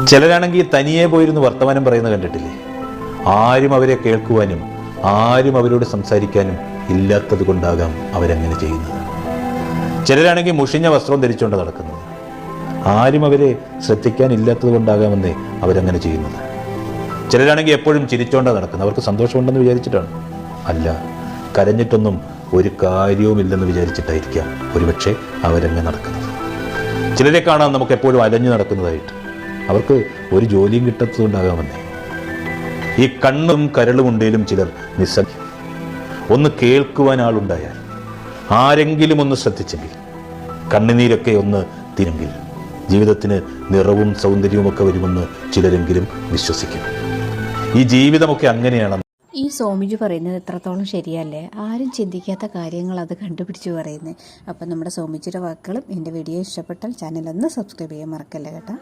ചിലരാണെങ്കിൽ തനിയെ പോയിരുന്ന് വർത്തമാനം പറയുന്നത് കണ്ടിട്ടില്ലേ? ആരും അവരെ കേൾക്കുവാനും ആരും അവരോട് സംസാരിക്കാനും ഇല്ലാത്തത് കൊണ്ടാകാം അവരങ്ങനെ ചെയ്യുന്നത്. ചിലരാണെങ്കിൽ മുഷിഞ്ഞ വസ്ത്രം ധരിച്ചുകൊണ്ട് നടക്കുന്നത്. ആരും അവരെ ശ്രദ്ധിക്കാനില്ലാത്തത് കൊണ്ടാകാമെന്നേ അവരങ്ങനെ ചെയ്യുന്നത്. ചിലരാണെങ്കിൽ എപ്പോഴും ചിരിച്ചോണ്ടാണ് നടക്കുന്നത്. അവർക്ക് സന്തോഷമുണ്ടെന്ന് വിചാരിച്ചിട്ടാണ്. അല്ല, കരഞ്ഞിട്ടൊന്നും ഒരു കാര്യവുമില്ലെന്ന് വിചാരിച്ചിട്ടായിരിക്കാം ഒരുപക്ഷെ അവരങ്ങനെ നടക്കുന്നത്. ചിലരെ കാണാൻ നമുക്ക് എപ്പോഴും അലഞ്ഞു നടക്കുന്നതായിട്ട്. അവർക്ക് ഒരു ജോലിയും കിട്ടാത്തതുകൊണ്ടാകാമെന്നേ. ഈ കണ്ണും കരളും ഉണ്ടേലും ചിലർ നിസ്സംഗം. ഒന്ന് കേൾക്കുവാൻ ആളുണ്ടായാൽ, ആരെങ്കിലും ഒന്ന് ശ്രദ്ധിച്ചെങ്കിൽ, കണ്ണുനീരൊക്കെ ഒന്ന് തിരുമെങ്കിൽ ജീവിതത്തിന് നിറവും സൗന്ദര്യവുമൊക്കെ വരുമെന്ന് ചിലരെങ്കിലും വിശ്വസിക്കും. ഈ ജീവിതമൊക്കെ അങ്ങനെയാണ്. ഈ സോമിജി പറയുന്നത് എത്രത്തോളം ശരിയല്ലേ? ആരും ചിന്തിക്കാത്ത കാര്യങ്ങൾ അത് കണ്ടുപിടിച്ച് പറയുന്നത്. അപ്പം നമ്മുടെ സോമിജിയുടെ വാക്കുകളും എൻ്റെ വീഡിയോ ഇഷ്ടപ്പെട്ടാൽ ചാനൽ ഒന്ന് സബ്സ്ക്രൈബ് ചെയ്യാൻ മറക്കല്ലേ കേട്ടോ.